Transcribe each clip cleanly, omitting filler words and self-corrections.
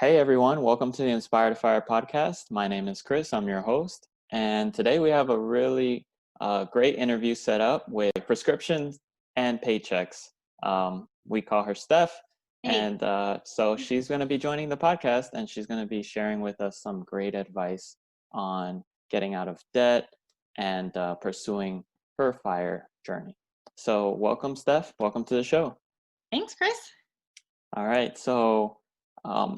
Hey everyone, welcome to the Inspire to Fire podcast. My name is Chris, I'm your host. And today we have a really great interview set up with Prescriptions and Paychecks. We call her Steph. Hey. And so she's going to be joining the podcast and she's going to be sharing with us some great advice on getting out of debt and pursuing her fire journey. So welcome, Steph. Welcome to the show. Thanks, Chris. All right. So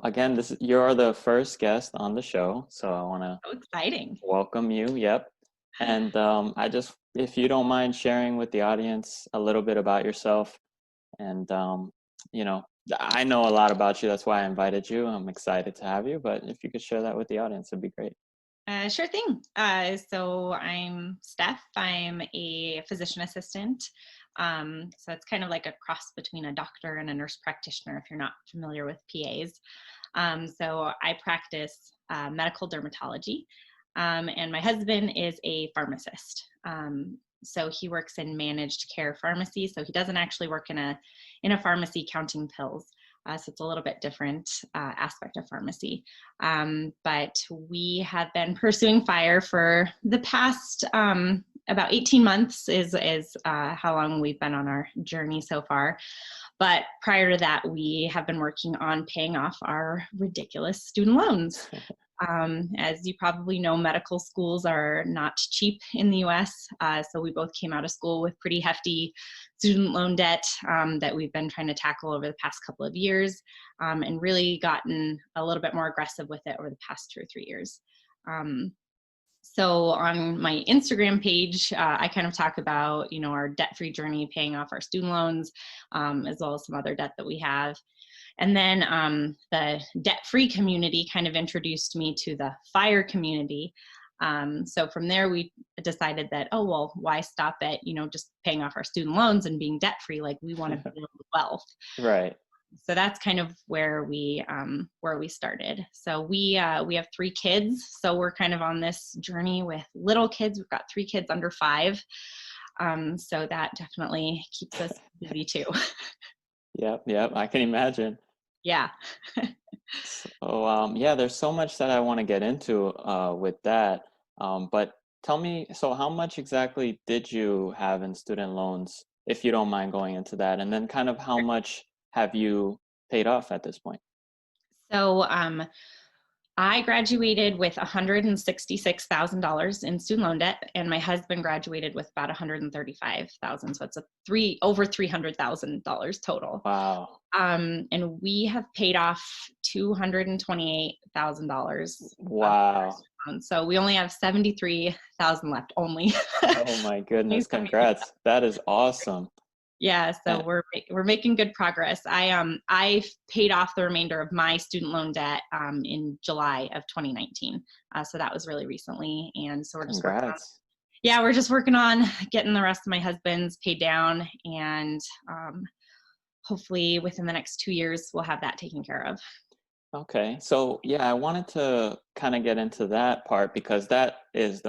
again, you're the first guest on the show, so I want to So exciting. welcome you. Yep. And if you don't mind sharing with the audience a little bit about yourself, and I know a lot about you. That's why I invited you. I'm excited to have you. But if you could share that with the audience, it'd be great. Sure thing. So I'm Steph. I'm a physician assistant. So it's kind of like a cross between a doctor and a nurse practitioner if you're not familiar with PAs. So I practice medical dermatology, and my husband is a pharmacist. So he works in managed care pharmacy. So he doesn't actually work in a pharmacy counting pills. So it's a little bit different aspect of pharmacy. But we have been pursuing fire for the past about 18 months is how long we've been on our journey so far. But prior to that, we have been working on paying off our ridiculous student loans. As you probably know, medical schools are not cheap in the US. So we both came out of school with pretty hefty student loan debt that we've been trying to tackle over the past couple of years, and really gotten a little bit more aggressive with it over the past 2 or 3 years. So on my Instagram page, I kind of talk about, our debt-free journey, paying off our student loans, as well as some other debt that we have. And then the debt-free community kind of introduced me to the FIRE community. So from there, we decided that, why stop at, just paying off our student loans and being debt-free? Like, we want to build wealth. Right. So that's kind of where we started. So we have 3 kids. So we're kind of on this journey with little kids. We've got 3 kids under 5. So that definitely keeps us busy too. Yep. I can imagine. Yeah. So there's so much that I want to get into with that. But tell me, so how much exactly did you have in student loans, if you don't mind going into that? And then kind of how much have you paid off at this point? So I graduated with $166,000 in student loan debt, and my husband graduated with about $135,000. So it's over $300,000 total. Wow. And we have paid off $228,000. Wow. So we only have $73,000 left only. Oh my goodness. Congrats. That is awesome. Yeah, so we're making good progress. I paid off the remainder of my student loan debt in July of 2019. So that was really recently, and so we're just we're just working on getting the rest of my husband's paid down, and hopefully within the next 2 years we'll have that taken care of. Okay, so I wanted to kind of get into that part because that is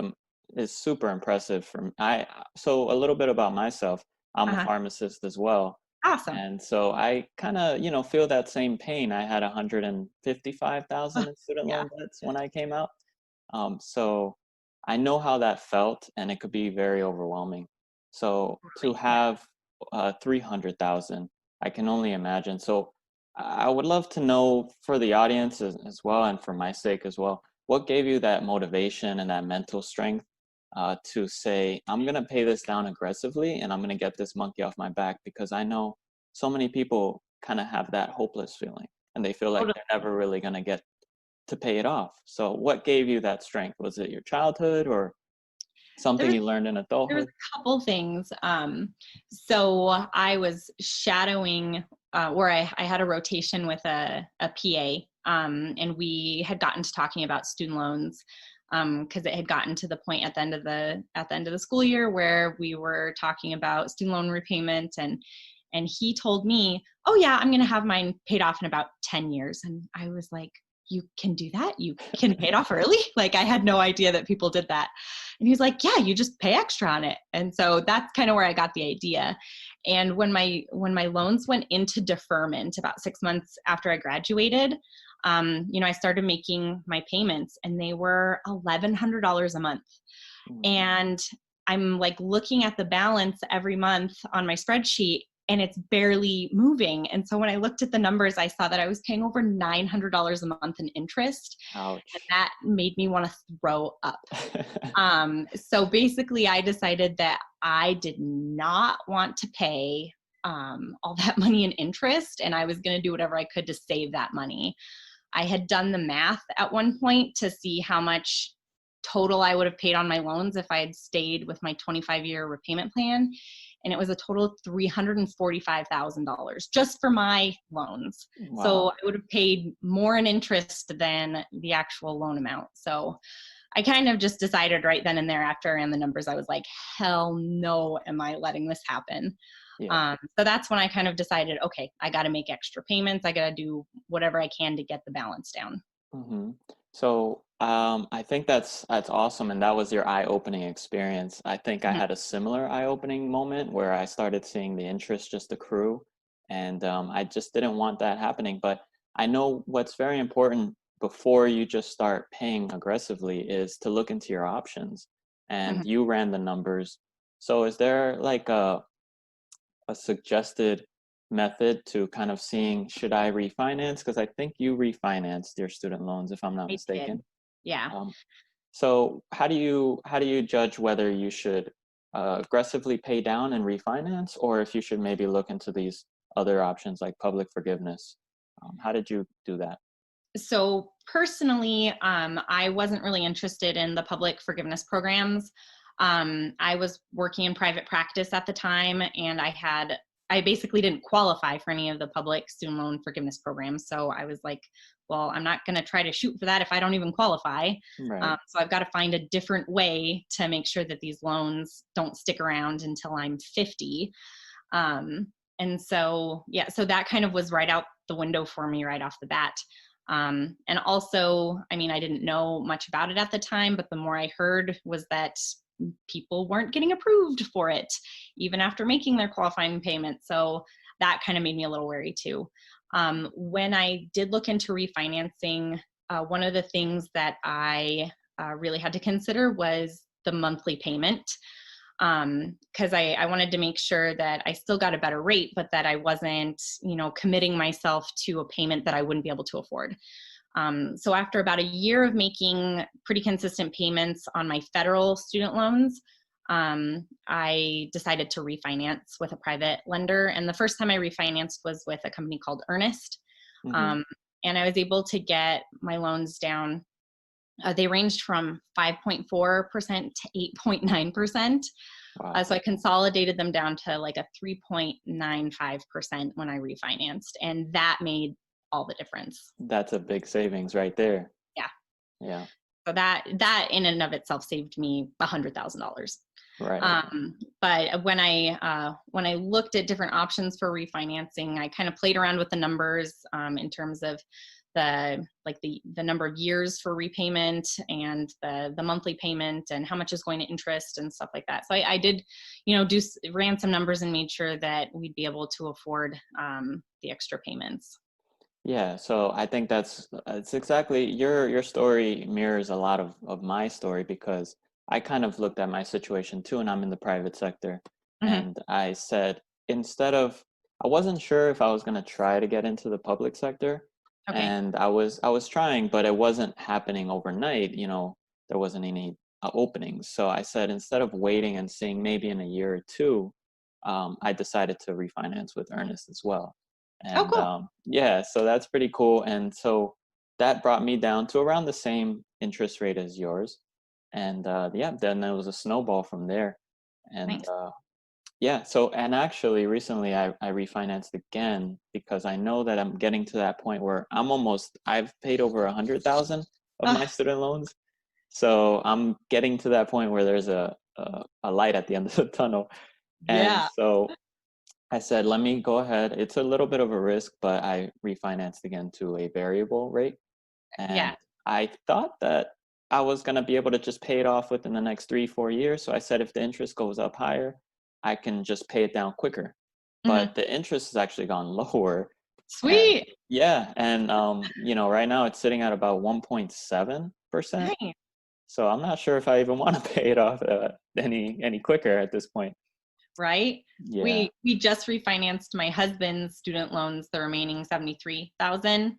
super impressive for me. So a little bit about myself. I'm a pharmacist as well. Awesome. And so I kind of, feel that same pain. I had 155,000 in student loan debts when I came out. So I know how that felt, and it could be very overwhelming. So to have 300,000, I can only imagine. So I would love to know, for the audience as well, and for my sake as well, what gave you that motivation and that mental strength to say, I'm going to pay this down aggressively and I'm going to get this monkey off my back? Because I know so many people kind of have that hopeless feeling and they feel like they're never really going to get to pay it off. So what gave you that strength? Was it your childhood or something you learned in adulthood? There was a couple things. So I was shadowing where I had a rotation with a PA, and we had gotten to talking about student loans. Because it had gotten to the point at the end of the school year where we were talking about student loan repayment, and he told me, "Oh yeah, I'm going to have mine paid off in about 10 years." And I was like, "You can do that? You can pay it off early?" Like, I had no idea that people did that. And he's like, "Yeah, you just pay extra on it." And so that's kind of where I got the idea. And when my loans went into deferment about 6 months after I graduated, I started making my payments and they were $1,100 a month. Mhm. And I'm like looking at the balance every month on my spreadsheet and it's barely moving. And so when I looked at the numbers, I saw that I was paying over $900 a month in interest. And Ouch. that made me want to throw up. So basically, I decided that I did not want to pay all that money in interest, and I was going to do whatever I could to save that money. I had done the math at one point to see how much total I would have paid on my loans if I had stayed with my 25-year repayment plan. And it was a total of $345,000 just for my loans. So Wow. I would have paid more in interest than the actual loan amount. So I kind of just decided right then and there after I ran the numbers, I was like, hell no, am I letting this happen? Yeah. So that's when I kind of decided, okay, I got to make extra payments. I got to do whatever I can to get the balance down. Hmm. So I think that's awesome, and that was your eye-opening experience. I think I Mhm. had a similar eye-opening moment where I started seeing the interest just accrue, and I just didn't want that happening. But I know what's very important before you just start paying aggressively is to look into your options, and Mhm. you ran the numbers. So is there like a suggested method to kind of seeing should I refinance? Because I think you refinanced your student loans, if I'm not I did. mistaken. Yeah. Um, so how do you judge whether you should aggressively pay down and refinance, or if you should maybe look into these other options like public forgiveness? How did you do that? So personally, I wasn't really interested in the public forgiveness programs. I was working in private practice at the time, and I basically didn't qualify for any of the public student loan forgiveness programs. So I was like, well, I'm not going to try to shoot for that if I don't even qualify. Right. So I've got to find a different way to make sure that these loans don't stick around until I'm 50. And so, yeah, so that kind of was right out the window for me right off the bat. And also, I mean, I didn't know much about it at the time, but the more I heard was that people weren't getting approved for it, even after making their qualifying payment. So that kind of made me a little wary too. When I did look into refinancing, one of the things that I really had to consider was the monthly payment, because I wanted to make sure that I still got a better rate, but that I wasn't, committing myself to a payment that I wouldn't be able to afford. So after about a year of making pretty consistent payments on my federal student loans, I decided to refinance with a private lender. And the first time I refinanced was with a company called Earnest. Hmm. Um, and I was able to get my loans down. They ranged from 5.4% to 8.9%. Wow. So I consolidated them down to like a 3.95% when I refinanced, and that made all the difference. That's a big savings right there. Yeah. Yeah. So that in and of itself saved me $100,000. Right. But when I looked at different options for refinancing, I kind of played around with the numbers, in terms of the number of years for repayment and the monthly payment and how much is going to interest and stuff like that. So I did, ran some numbers and made sure that we'd be able to afford the extra payments. Yeah, so I think that's it's exactly your story mirrors a lot of my story because I kind of looked at my situation too, and I'm in the private sector, Hmm. and I said instead of I wasn't sure if I was going to try to get into the public sector, Okay. and I was trying, but it wasn't happening overnight, there wasn't any openings. So I said instead of waiting and seeing maybe in a year or two, I decided to refinance with Ernest as well. Oh, And cool. yeah, so that's pretty cool. And so that brought me down to around the same interest rate as yours. And yeah, then there was a snowball from there. And Nice. yeah, so and actually recently I refinanced again because I know that I'm getting to that point where I've paid over 100,000 of my Uh, student loans. So I'm getting to that point where there's a light at the end of the tunnel. And yeah. so I said, let me go ahead. It's a little bit of a risk, but I refinanced again to a variable rate. Yeah. And I thought that I was going to be able to just pay it off within the next 3, 4 years. So I said, if the interest goes up higher, I can just pay it down quicker. Hmm. But the interest has actually gone lower. And Sweet. yeah, and right now it's sitting at about 1.7%. Nice. So I'm not sure if I even want to pay it off any quicker at this point. Right? Yeah. We just refinanced my husband's student loans, the remaining 73,000,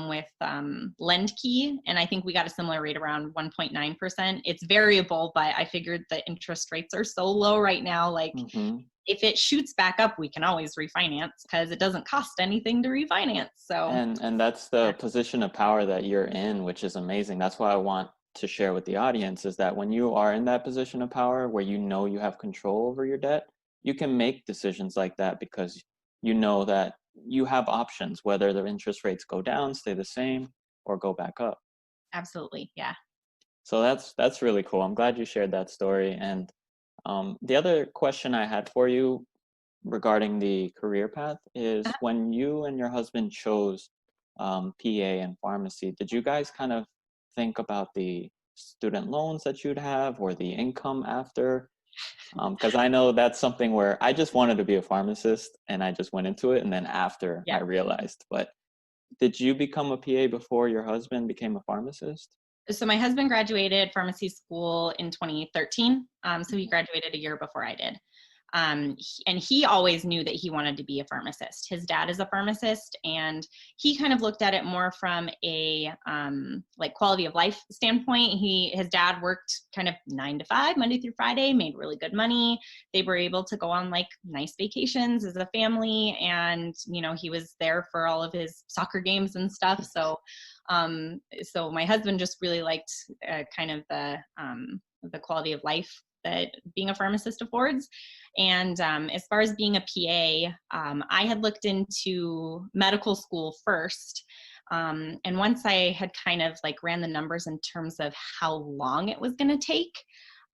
with LendKey, and I think we got a similar rate around 1.9%. It's variable, but I figured the interest rates are so low right now. Like, Hmm. if it shoots back up, we can always refinance because it doesn't cost anything to refinance. So, And that's the position of power that you're in, which is amazing. That's why I want to share with the audience is that when you are in that position of power where you know you have control over your debt, you can make decisions like that because you know that you have options, whether the interest rates go down, stay the same, or go back up. absolutely, yeah. So that's really cool. I'm glad you shared that story. And the other question I had for you regarding the career path is when you and your husband chose PA and pharmacy, did you guys kind of think about the student loans that you'd have or the income after? Because I know that's something where I just wanted to be a pharmacist and I just went into it. And then after Yeah. I realized, but did you become a PA before your husband became a pharmacist? So my husband graduated pharmacy school in 2013. So he graduated a year before I did. And he always knew that he wanted to be a pharmacist. His dad is a pharmacist, and he kind of looked at it more from a like quality of life standpoint. His dad worked kind of 9 to 5, Monday through Friday, made really good money. They were able to go on like nice vacations as a family, and he was there for all of his soccer games and stuff. So my husband just really liked kind of the quality of life that being a pharmacist affords. And as far as being a PA, I had looked into medical school first. And once I had kind of like ran the numbers in terms of how long it was going to take,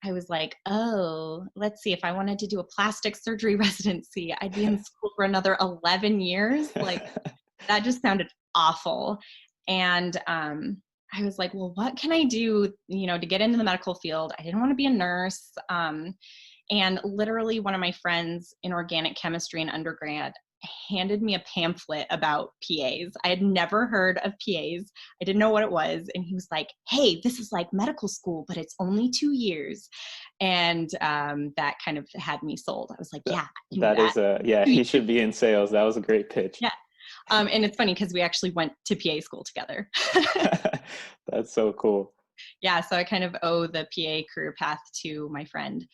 I was like, oh, let's see, if I wanted to do a plastic surgery residency, I'd be in school for another 11 years. Like, that just sounded awful. And I was like, well, what can I do, to get into the medical field? I didn't want to be a nurse. And literally one of my friends in organic chemistry in undergrad handed me a pamphlet about PAs. I had never heard of PAs. I didn't know what it was. And he was like, hey, this is like medical school, but it's only 2 years. And that kind of had me sold. I was like, yeah, I can do That that. is yeah, he should be in sales. That was a great pitch. Yeah. And it's funny because we actually went to PA school together. That's so cool. Yeah, so I kind of owe the PA career path to my friend.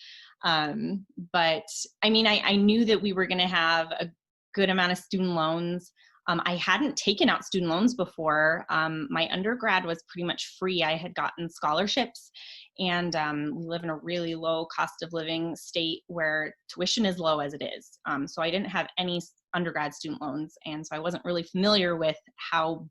But I mean, I knew that we were going to have a good amount of student loans. I hadn't taken out student loans before. My undergrad was pretty much free. I had gotten scholarships, and we live in a really low cost of living state where tuition is low as it is. So I didn't have any undergrad student loans, and so I wasn't really familiar with how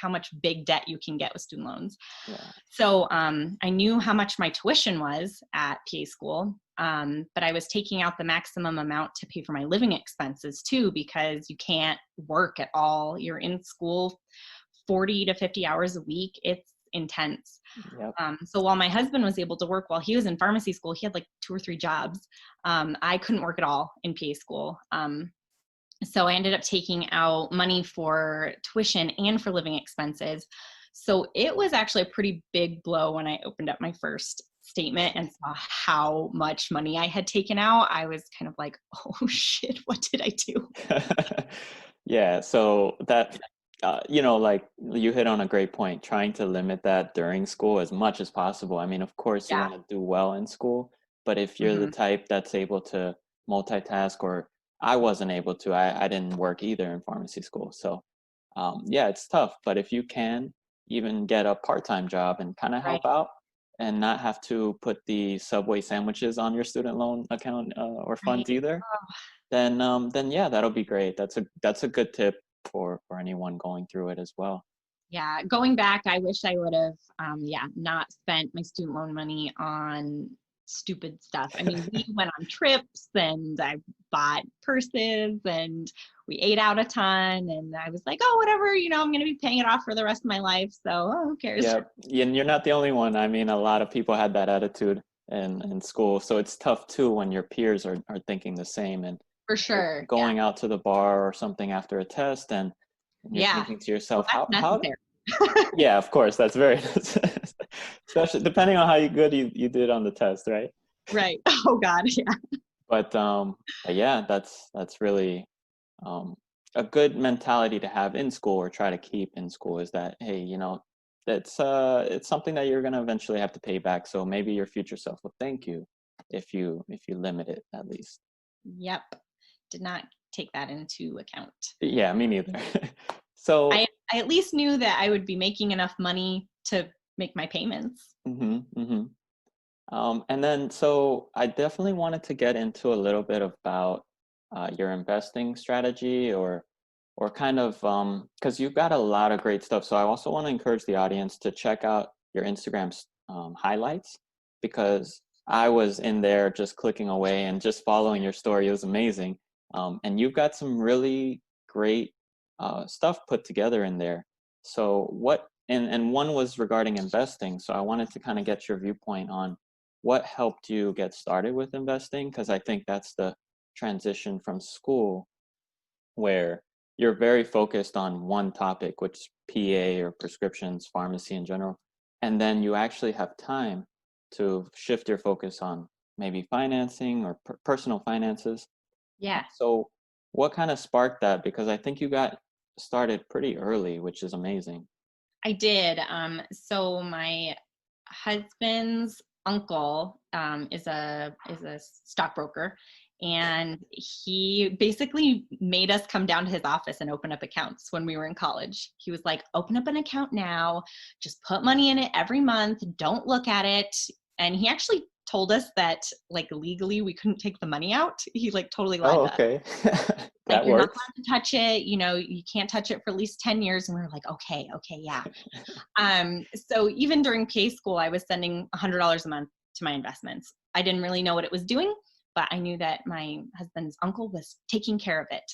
much big debt you can get with student loans. Yeah. So I knew how much my tuition was at PA school, but I was taking out the maximum amount to pay for my living expenses too, because you can't work at all. You're in school 40 to 50 hours a week. It's intense. Yep. So while my husband was able to work while he was in pharmacy school, he had like 2 or 3 jobs. I couldn't work at all in PA school. So I ended up taking out money for tuition and for living expenses. So it was actually a pretty big blow when I opened up my first statement and saw how much money I had taken out. I was kind of like, oh shit, what did I do? Yeah, so that like you hit on a great point, trying to limit that during school as much as possible. I mean, of course you Yeah. want to do well in school, but if you're the Hmm. type that's able to multitask, or I wasn't able to, I didn't work either in pharmacy school. So yeah, it's tough, but if you can even get a part-time job and kind of Right. help out and not have to put the Subway sandwiches on your student loan account or funds Right. either, then yeah, that'll be great. That's a good tip for anyone going through it as well. Yeah, going back, I wish I would have, not spent my student loan money on stupid stuff. I mean, we went on trips and I bought purses and we ate out a ton. And I was like, oh, whatever, I'm going to be paying it off for the rest of my life. So who cares? Yeah, and you're not the only one. I mean, a lot of people had that attitude in school, so it's tough too when your peers are thinking the same, and For Like sure. Yeah. going out to the bar or something after a test, and you're Yeah. thinking to Well, yourself, that's how necessary. yeah, of course, that's very especially depending on how good you did on the test, right? Right. Oh God. Yeah. But yeah, that's really um, a good mentality to have in school or try to keep in school is that, hey, it's something that you're gonna eventually have to pay back. So maybe your future self will thank you if you limit it at least. Yep. Did not take that into account. Yeah, me neither. So I at least knew that I would be making enough money to make my payments. hmm. And then, so I definitely wanted to get into a little bit about your investing strategy, or kind of because you've got a lot of great stuff. So I also want to encourage the audience to check out your Instagram's highlights, because I was in there just clicking away and just following your story. It was amazing, and you've got some really great stuff put together in there. So and one was regarding investing. So I wanted to kind of get your viewpoint on what helped you get started with investing, because I think that's the transition from school where you're very focused on one topic, which is PA or prescriptions, pharmacy in general, and then you actually have time to shift your focus on maybe financing or personal finances. Yeah, So what kind of sparked that? Because I think you got started pretty early, which is amazing. I did. So my husband's uncle is a stockbroker, and he basically made us come down to his office and open up accounts when we were in college. He was like, "Open up an account now. Just put money in it every month. Don't look at it." And he actually told us that like legally we couldn't take the money out. He like totally lied Oh, to us. okay. Like, That you're not works. allowed to touch it. You can't touch it for at least 10 years. And we were like, okay, yeah. So even during PA school, I was sending $100 a month to my investments. I didn't really know what it was doing, but I knew that my husband's uncle was taking care of it.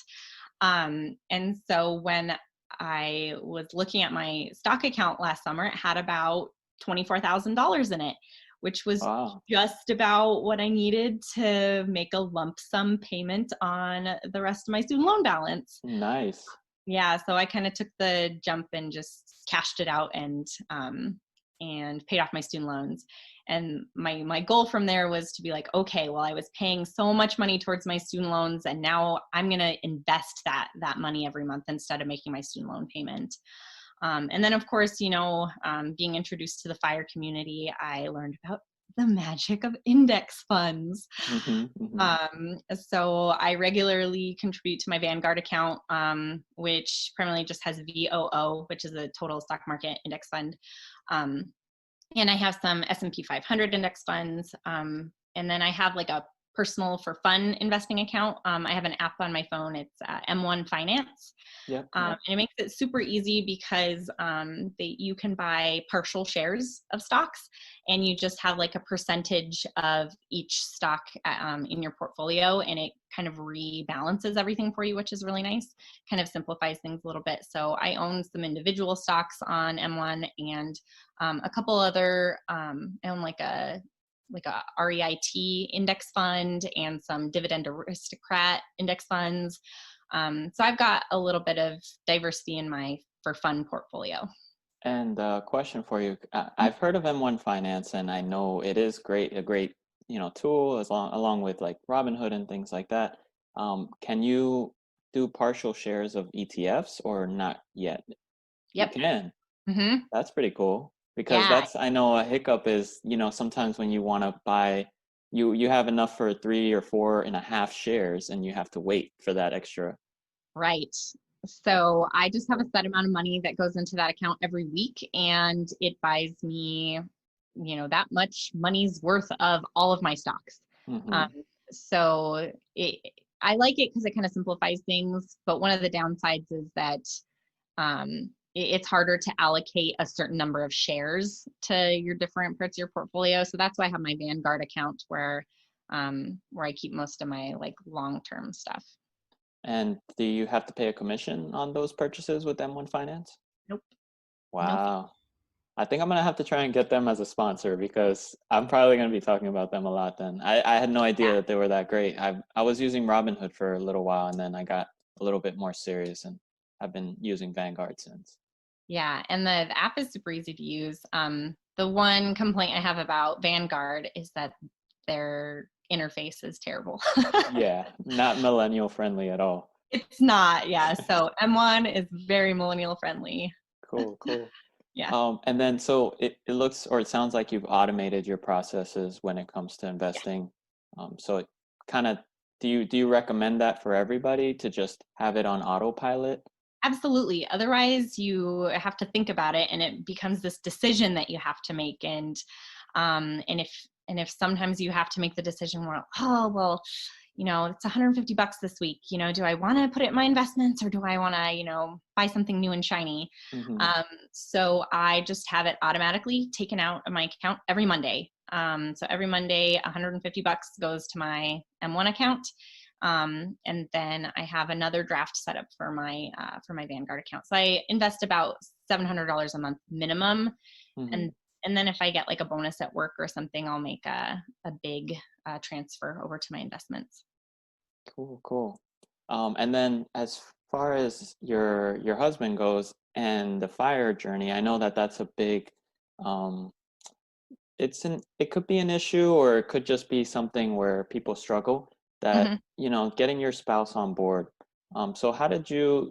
And so when I was looking at my stock account last summer, it had about $24,000 in it, which was Wow, just about what I needed to make a lump sum payment on the rest of my student loan balance. nice. Yeah, so I kind of took the jump and just cashed it out and paid off my student loans. And my goal from there was to be like, okay, well, I was paying so much money towards my student loans, and now I'm gonna invest that money every month instead of making my student loan payment. And then, of course, being introduced to the FIRE community, I learned about the magic of index funds. Hmm, hmm. So I regularly contribute to my Vanguard account, which primarily just has VOO, which is a total stock market index fund. Um, and I have some S&P 500 index funds. And then I have like a personal for fun investing account. I have an app on my phone. It's M1 Finance. Yep, And yep. it makes it super easy because you can buy partial shares of stocks, and you just have like a percentage of each stock in your portfolio, and it kind of rebalances everything for you, which is really nice. Kind of simplifies things a little bit. So I own some individual stocks on M1, and a couple other, I own like a REIT index fund and some dividend aristocrat index funds. So I've got a little bit of diversity in my for fun portfolio. And question for you. I've heard of M1 Finance, and I know it is a great, tool along with like Robinhood and things like that. Can you do partial shares of ETFs or not yet? You Yep. can. Hmm. That's pretty cool, because Yeah. I know a hiccup is, sometimes when you want to buy, you have enough for 3 or 4.5 shares, and you have to wait for that extra. Right. So I just have a set amount of money that goes into that account every week, and it buys me, that much money's worth of all of my stocks. Um, Hmm. so I like it because it kind of simplifies things. But one of the downsides is that it's harder to allocate a certain number of shares to your different parts of your portfolio. So that's why I have my Vanguard account where I keep most of my like long-term stuff. And do you have to pay a commission on those purchases with M1 Finance? Nope. No fee. Wow. I think I'm gonna have to try and get them as a sponsor because I'm probably gonna be talking about them a lot then. I had no idea that they were that great. I was using Robinhood for a little while and then I got a little bit more serious and I've been using Vanguard since. Yeah, and the app is super easy to use. The one complaint I have about Vanguard is that their interface is terrible. Yeah, not millennial friendly at all. It's not, yeah. So M1 is very millennial friendly. Cool, cool. Yeah, And then so it looks or it sounds like you've automated your processes when it comes to yeah, investing. So it kind of do you recommend that for everybody to just have it on autopilot? absolutely. Otherwise, you have to think about it, and it becomes this decision that you have to make. And if sometimes you have to make the decision where, oh well, it's 150 bucks this week. Do I want to put it in my investments or do I want to, buy something new and shiny? Mm-hmm. Um, so I just have it automatically taken out of my account every Monday. So every Monday, 150 bucks goes to my M1 account. And then I have another draft set up for my Vanguard account. So I invest about $700 a month minimum, Mm-hmm. and and then if I get like a bonus at work or something, I'll make a big transfer over to my investments. Cool, cool. And then as far as your husband goes and the fire journey, I know that that's a big um it could be an issue or it could just be something where people struggle that, hmm getting your spouse on board. So how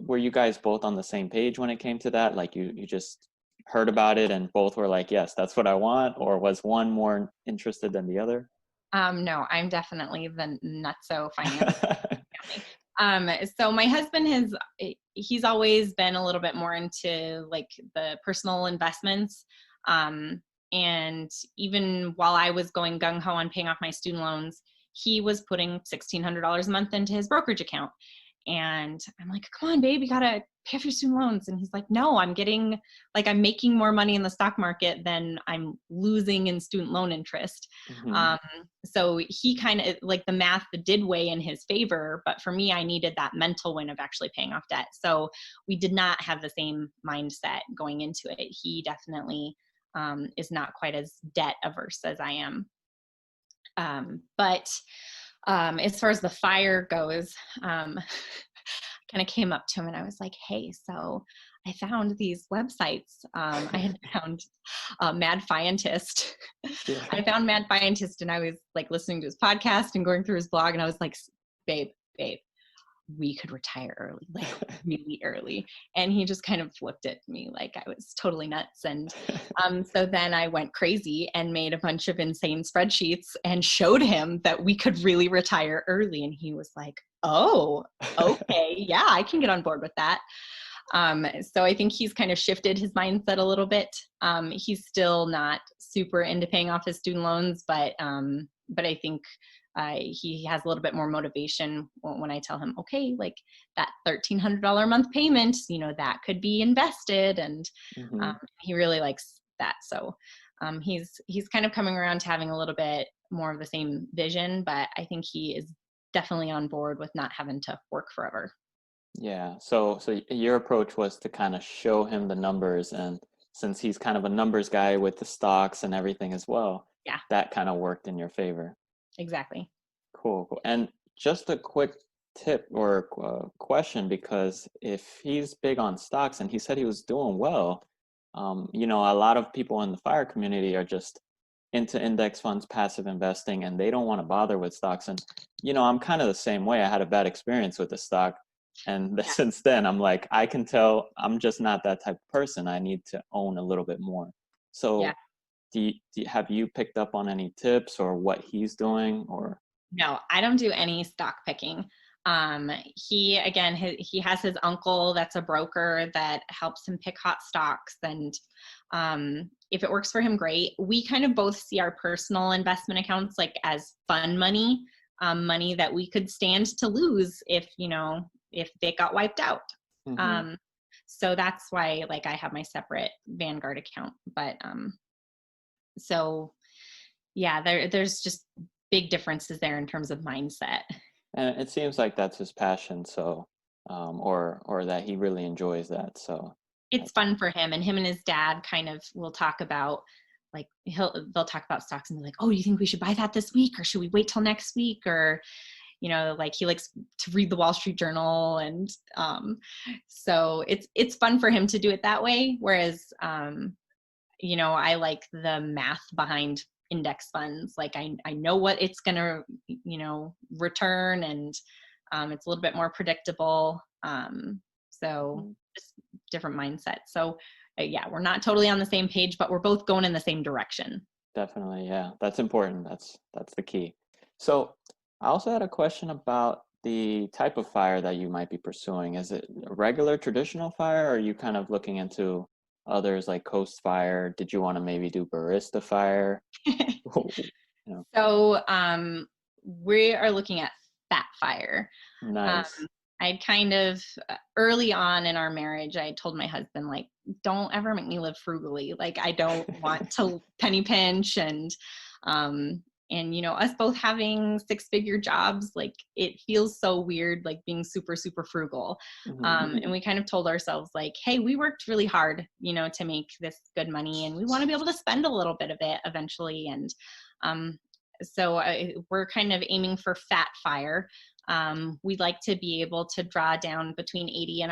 were you guys both on the same page when it came to that? Like you just heard about it and both were like, yes, that's what I want, or was one more interested than the other? No, I'm definitely the nutso finance family. So my husband he's always been a little bit more into like the personal investments. Um, and even while I was going gung ho on paying off my student loans, he was putting $1,600 a month into his brokerage account. And I'm like, come on, babe, you gotta pay off your student loans. And he's like, no, I'm making more money in the stock market than I'm losing in student loan interest. Hmm. Um, so he kind of like the math did weigh in his favor, but for me, I needed that mental win of actually paying off debt. So we did not have the same mindset going into it. He definitely is not quite as debt averse as I am. But as far as the fire goes, kind of came up to him and I was like, hey, so I found these websites. I had found Mad Fientist. Yeah. I found Mad Fientist and I was like listening to his podcast and going through his blog and I was like, babe, we could retire early, like really early. And he just kind of looked at me like I was totally nuts. And so then I went crazy and made a bunch of insane spreadsheets and showed him that we could really retire early. And he was like, oh, okay, yeah, I can get on board with that. So I think he's kind of shifted his mindset a little bit. He's still not super into paying off his student loans, but I think he has a little bit more motivation when I tell him, okay, like that $1,300 a month payment, that could be invested, and Hmm. he really likes that. So he's kind of coming around to having a little bit more of the same vision, but I think he is definitely on board with not having to work forever. Yeah. So your approach was to kind of show him the numbers, and since he's kind of a numbers guy with the stocks and everything as well, Yeah, that kind of worked in your favor. exactly. Cool, cool. And just a quick tip or question, because if he's big on stocks and he said he was doing well, a lot of people in the fire community are just into index funds, passive investing, and they don't want to bother with stocks. And, I'm kind of the same way. I had a bad experience with the stock. And Yeah. since then, I'm like, I can tell I'm just not that type of person. I need to own a little bit more. Yeah. So, have you picked up on any tips or what he's doing or? No, I don't do any stock picking. He again, he has his uncle that's a broker that helps him pick hot stocks, and if it works for him, great. We kind of both see our personal investment accounts like as fun money, money that we could stand to lose if they got wiped out. Hmm. Um, so that's why like I have my separate Vanguard account, but so yeah, there's just big differences there in terms of mindset. And it seems like that's his passion, so or that he really enjoys that. So it's fun for him, and his dad kind of will talk about, like, they'll talk about stocks and be like, oh, you think we should buy that this week, or should we wait till next week? Or, like, he likes to read the Wall Street Journal. And so it's fun for him to do it that way. Whereas, I like the math behind index funds. Like, I know what it's going to, return, and it's a little bit more predictable. So Mhm. just different mindset. So yeah, we're not totally on the same page, but we're both going in the same direction. Definitely, yeah. That's important. That's the key. So I also had a question about the type of fire that you might be pursuing. Is it a regular traditional fire, or are you kind of looking into others like Coast Fire? Did you want to maybe do Barista Fire? You know, So we are looking at fat fire. Um, nice. I kind of early on in our marriage, I told my husband, like, don't ever make me live frugally. Like, I don't want to penny pinch. And us both having 6-figure jobs, like, it feels so weird, like being super, super frugal. Mhm. And we kind of told ourselves, like, hey, we worked really hard, to make this good money, and we want to be able to spend a little bit of it eventually. And um, so we're kind of aiming for fat fire. We'd like to be able to draw down between $80,000 and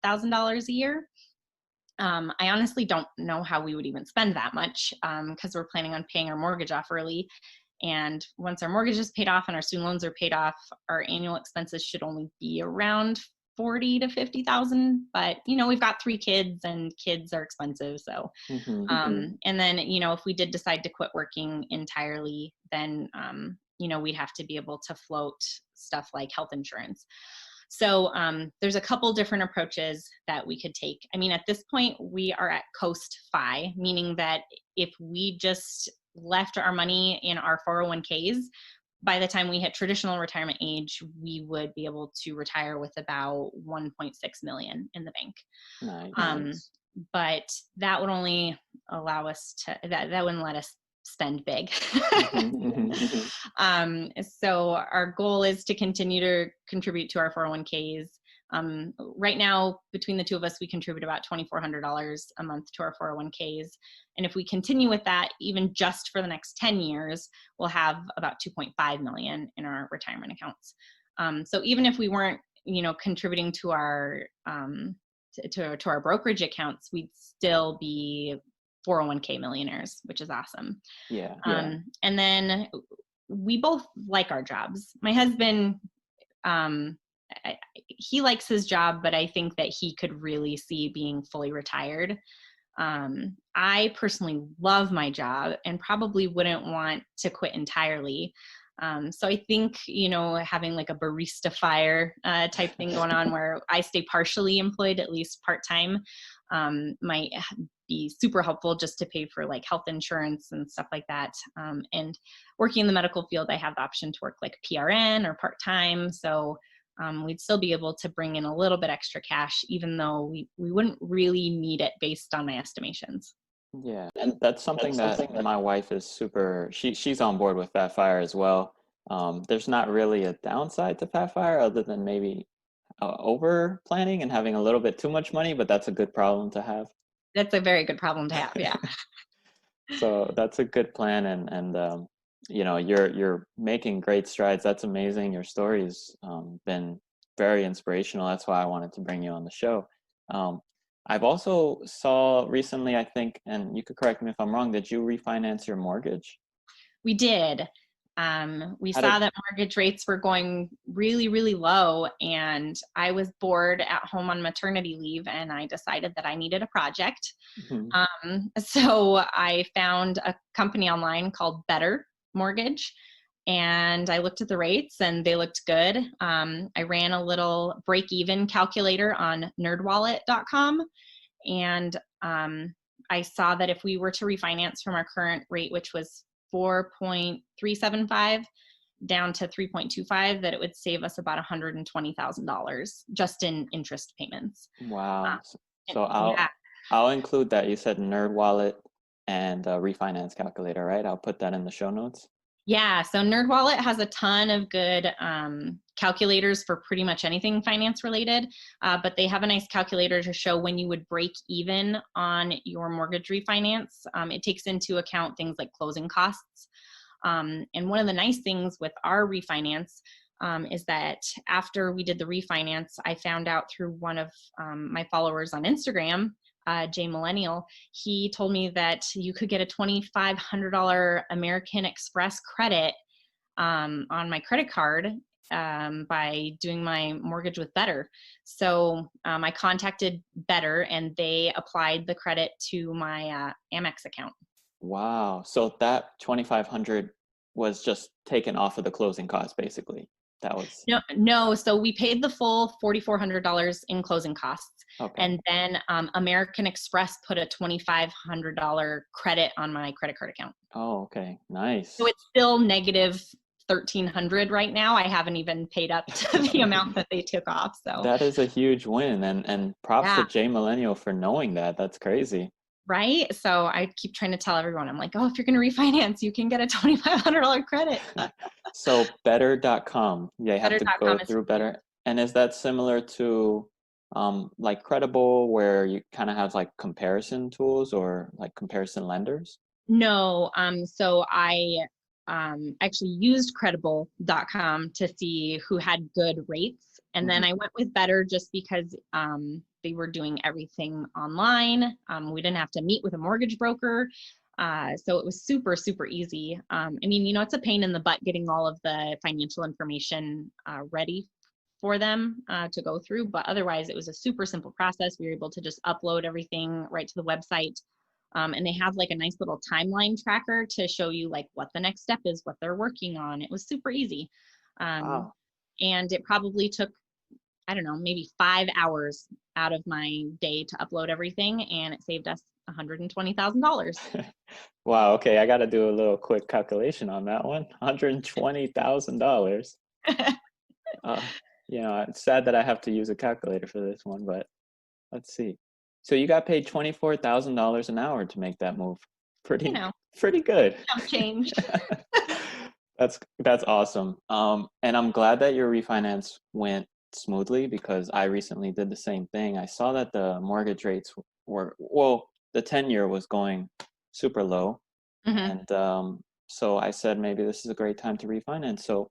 $100,000 a year. I honestly don't know how we would even spend that much, because we're planning on paying our mortgage off early. And once our mortgage is paid off and our student loans are paid off, our annual expenses should only be around 40 to 50,000. But we've got 3 kids, and kids are expensive. So, Mhm. and then if we did decide to quit working entirely, then we'd have to be able to float stuff like health insurance. So there's a couple different approaches that we could take. I mean, at this point, we are at Coast Fi, meaning that if we just left our money in our 401ks, by the time we hit traditional retirement age, we would be able to retire with about 1.6 million in the bank. Nice. Um, but that would only allow us to, that wouldn't let us spend big. Mhm. Mhm. So our goal is to continue to contribute to our 401ks. Right now, between the two of us, we contribute about $2,400 a month to our 401ks. And if we continue with that, even just for the next 10 years, we'll have about 2.5 million in our retirement accounts. So even if we weren't, contributing to our to our brokerage accounts, we'd still be 401k millionaires, which is awesome. Yeah. And then we both like our jobs. My husband, um, he likes his job, but I think that he could really see being fully retired. I personally love my job and probably wouldn't want to quit entirely. So I think, having like a barista fire type thing going on where I stay partially employed, at least part-time, might be super helpful just to pay for like health insurance and stuff like that. And working in the medical field, I have the option to work like PRN or part-time. So we'd still be able to bring in a little bit extra cash, even though we wouldn't really need it based on my estimations. Yeah, and that's something that my wife is she's on board with Fat Fire as well. There's not really a downside to Fat Fire other than maybe over planning and having a little bit too much money, but that's a good problem to have. That's a very good problem to have. Yeah. So that's a good plan, and you're making great strides. That's amazing. Your story's been very inspirational. That's why I wanted to bring you on the show. Um, I've also saw recently, I think, and you could correct me if I'm wrong, did you refinance your mortgage? We did. We How saw did? that mortgage rates were going really, really low, and I was bored at home on maternity leave, and I decided that I needed a project. Mhm. So I found a company online called Better Mortgage, and I looked at the rates, and they looked good. I ran a little break-even calculator on nerdwallet.com, and I saw that if we were to refinance from our current rate, which was 4.375 down to 3.25, that it would save us about $120,000 just in interest payments. Wow. And So yeah, I'll include that. You said Nerd Wallet and refinance calculator, right? I'll put that in the show notes. yeah. So NerdWallet has a ton of good calculators for pretty much anything finance related, but they have a nice calculator to show when you would break even on your mortgage refinance. It takes into account things like closing costs. And one of the nice things with our refinance is that after we did the refinance, I found out through one of my followers on Instagram, Jay Millennial, he told me that you could get a $2,500 American Express credit on my credit card by doing my mortgage with Better. So I contacted Better and they applied the credit to my Amex account. Wow. So that 2,500 was just taken off of the closing costs, basically. That was No. So we paid the full $4,400 in closing costs, okay. and then American Express put a $2,500 credit on my credit card account. Oh, okay. So Nice. it's still negative 1,300 right now. I haven't even paid up to the amount that they took off. So That is a huge win, and props to yeah, Jay Millennial for knowing that. That's crazy. right. So I keep trying to tell everyone, I'm like, oh, if you're going to refinance, you can get a $2,500 credit. So better.com, they have to go Better.com is through free. Better. And is that similar to like Credible, where you kind of have like comparison tools or like comparison lenders? No, so I actually used credible.com to see who had good rates. And then Mhm. I went with Better just because they were doing everything online. We didn't have to meet with a mortgage broker. So it was super, super easy. I mean, it's a pain in the butt getting all of the financial information ready for them to go through, but otherwise it was a super simple process. We were able to just upload everything right to the website. And they have like a nice little timeline tracker to show you like what the next step is, what they're working on. It was super easy. Um, Wow. and it probably took, I don't know, maybe 5 hours out of my day to upload everything. And it saved us $120,000. Wow, okay, I got to do a little quick calculation on that one. $120,000. Uh, it's sad that I have to use a calculator for this one, but let's see. So you got paid $24,000 an hour to make that move. you Pretty know, pretty good. Jump change. That's awesome. And I'm glad that your refinance went smoothly because I recently did the same thing. I saw that the mortgage rates were, well, the 10-year was going super low. Hmm. And so I said, maybe this is a great time to refinance. So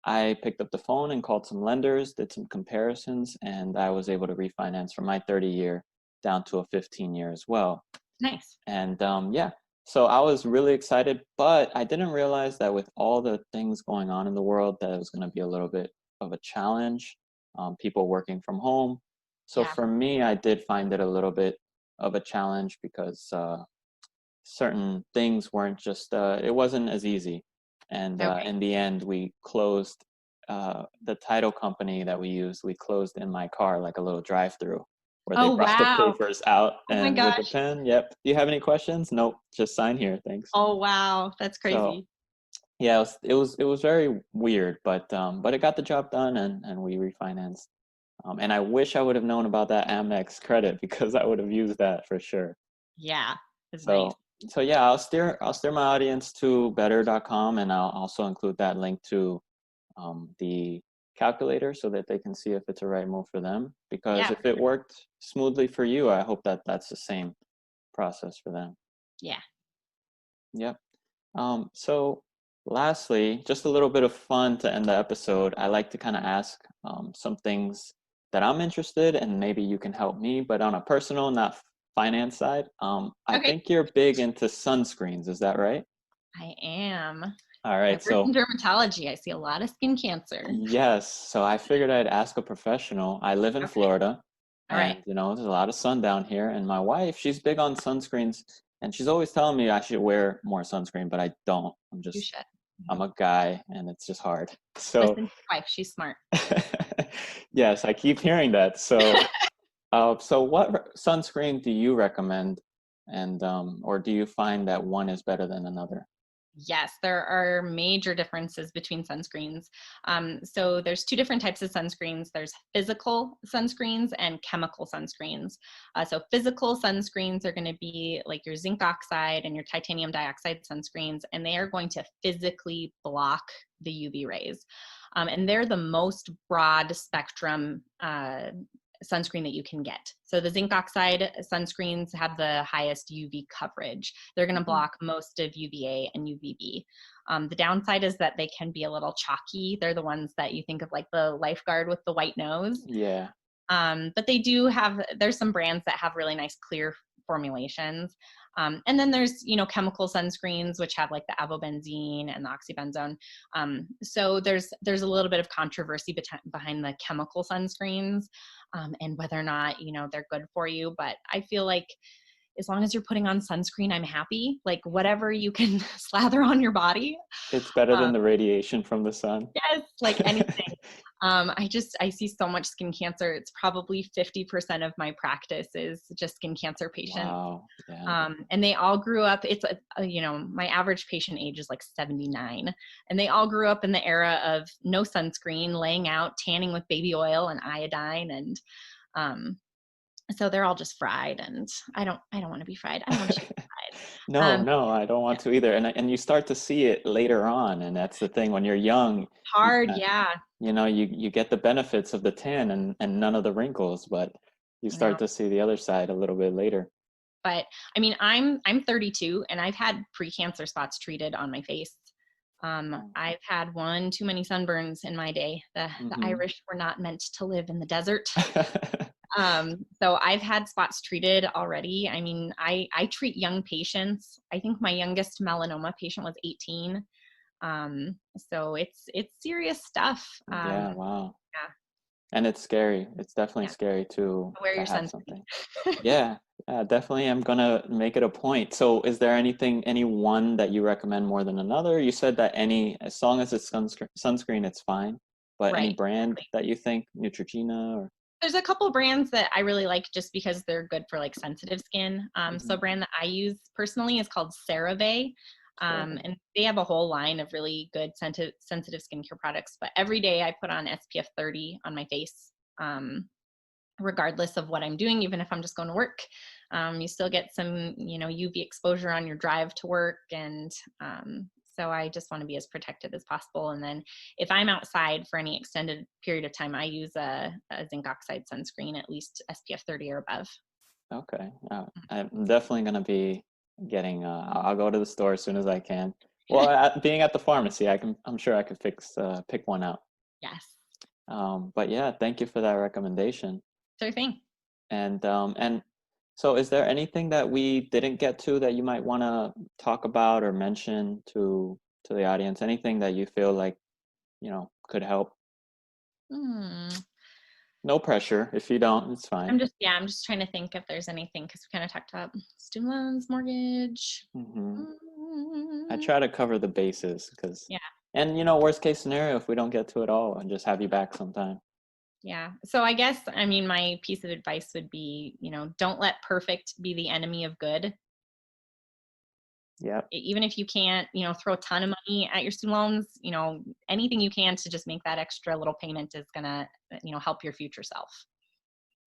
I picked up the phone and called some lenders, did some comparisons, and I was able to refinance from my 30-year down to a 15-year as well. Nice. And yeah, so I was really excited, but I didn't realize that with all the things going on in the world, that it was going to be a little bit of a challenge. People working from home. So Yeah. for me, I did find it a little bit of a challenge because certain things weren't just it wasn't as easy, and Okay. in the end we closed the title company that we used. We closed in my car, like a little drive through where they Oh, brought the wow. papers out Oh my and with the gosh. pen. Yep. Do you have any questions? Nope, just sign here, thanks. Oh, wow. That's So crazy. yeah, it was very weird, but it got the job done, and we refinanced. And I wish I would have known about that Amex credit because I would have used that for sure. Yeah. It's nice. So so yeah, I'll steer my audience to better.com, and I'll also include that link to the calculator so that they can see if it's a right move for them. Because Yeah. if it worked smoothly for you, I hope that that's the same process for them. Yeah. Yep. So lastly, just a little bit of fun to end the episode. I like to kind of ask some things that I'm interested, and maybe you can help me, but on a personal, not finance side. I Okay. think you're big into sunscreens. Is that right? I am. All I right. work in So dermatology. I see a lot of skin cancer. yes. So I figured I'd ask a professional. I live in Okay. Florida, All right. and there's a lot of sun down here. And my wife, she's big on sunscreens, and she's always telling me I should wear more sunscreen, but I don't. You should. I'm Mhm. a guy, and it's just hard. So Listen to your wife. She's smart. yes, I keep hearing that. So what sunscreen do you recommend, and or do you find that one is better than another? Yes, there are major differences between sunscreens. So there's two different types of sunscreens. There's physical sunscreens and chemical sunscreens. So physical sunscreens are going to be like your zinc oxide and your titanium dioxide sunscreens, and they are going to physically block the UV rays. And they're the most broad spectrum sunscreen that you can get. So the zinc oxide sunscreens have the highest UV coverage. They're going to block most of UVA and UVB. The downside is that they can be a little chalky. They're the ones that you think of like the lifeguard with the white nose. Yeah. But they do have, there's some brands that have really nice clear formulations. And then there's, chemical sunscreens, which have like the avobenzene and the oxybenzone. So there's a little bit of controversy behind the chemical sunscreens, and whether or not, they're good for you. But I feel like as long as you're putting on sunscreen, I'm happy. Like whatever you can slather on your body. It's better than the radiation from the sun. Yes, like anything. I see so much skin cancer. It's probably 50% of my practice is just skin cancer patients. Wow. Yeah. And they all grew up, my average patient age is like 79. And they all grew up in the era of no sunscreen, laying out, tanning with baby oil and iodine. And so they're all just fried, and I don't want to be fried. I don't want to be fried. No, I don't want to either. And you start to see it later on, and that's the thing. When you're young, Hard, yeah. you get the benefits of the tan and none of the wrinkles, but you start to see the other side a little bit later. But I mean, I'm 32, and I've had pre-cancer spots treated on my face. I've had one too many sunburns in my day. The Irish were not meant to live in the desert. So I've had spots treated already. I mean, I treat young patients. I think my youngest melanoma patient was 18. So it's serious stuff. Yeah, wow. Yeah. And it's scary. It's definitely scary to Wear your have sunscreen. something. Yeah, definitely. I'm gonna make it a point. So is there any one that you recommend more than another? You said that as long as it's sunscreen, it's fine. But any Right. brand that you think, Neutrogena or? There's a couple brands that I really like just because they're good for like sensitive skin. So a brand that I use personally is called CeraVe. And they have a whole line of really good sensitive skincare products. But every day I put on SPF 30 on my face, regardless of what I'm doing, even if I'm just going to work. You still get some, UV exposure on your drive to work. And so I just want to be as protected as possible. And then if I'm outside for any extended period of time, I use a zinc oxide sunscreen, at least SPF 30 or above. Okay. I'm definitely going to be getting, I'll go to the store as soon as I can. Well, being at the pharmacy, I'm sure I could pick one out. Yes. But yeah, thank you for that recommendation. Sure thing. And so is there anything that we didn't get to that you might want to talk about or mention to the audience? Anything that you feel like, could help? No pressure. If you don't, it's fine. I'm just trying to think if there's anything, because we kind of talked about student loans, mortgage. I try to cover the bases because, yeah. And worst case scenario, if we don't get to it all, and just have you back sometime. Yeah. So I guess, I mean, my piece of advice would be, don't let perfect be the enemy of good. Yeah. Even if you can't, throw a ton of money at your student loans, anything you can to just make that extra little payment is gonna, help your future self.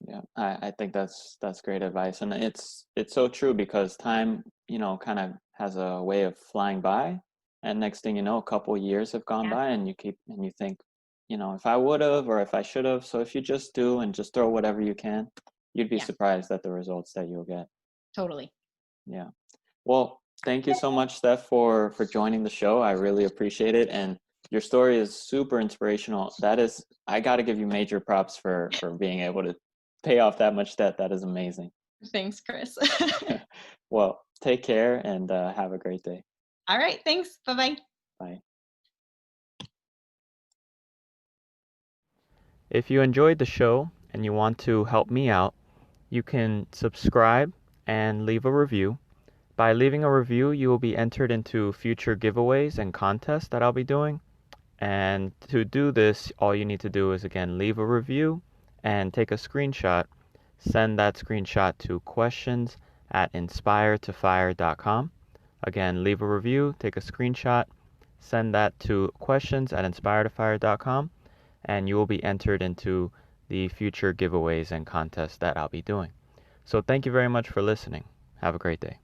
Yeah, I think that's great advice, and it's so true because time, kind of has a way of flying by, and next thing you know, a couple years have gone by, and you think, if I would have or if I should have. So if you just do and just throw whatever you can, you'd be surprised at the results that you'll get. Totally. Yeah. Well, thank you so much, Steph, for joining the show. I really appreciate it, and your story is super inspirational. I got to give you major props for being able to pay off that much debt. That is amazing. Thanks, Chris. Well, take care and have a great day. All right. Thanks. Bye-bye. Bye. If you enjoyed the show and you want to help me out, you can subscribe and leave a review. By leaving a review, you will be entered into future giveaways and contests that I'll be doing. And to do this, all you need to do is, again, leave a review and take a screenshot. Send that screenshot to questions@inspiretofire.com. Again, leave a review, take a screenshot, send that to questions@inspiredtofire.com, and you will be entered into the future giveaways and contests that I'll be doing. So thank you very much for listening. Have a great day.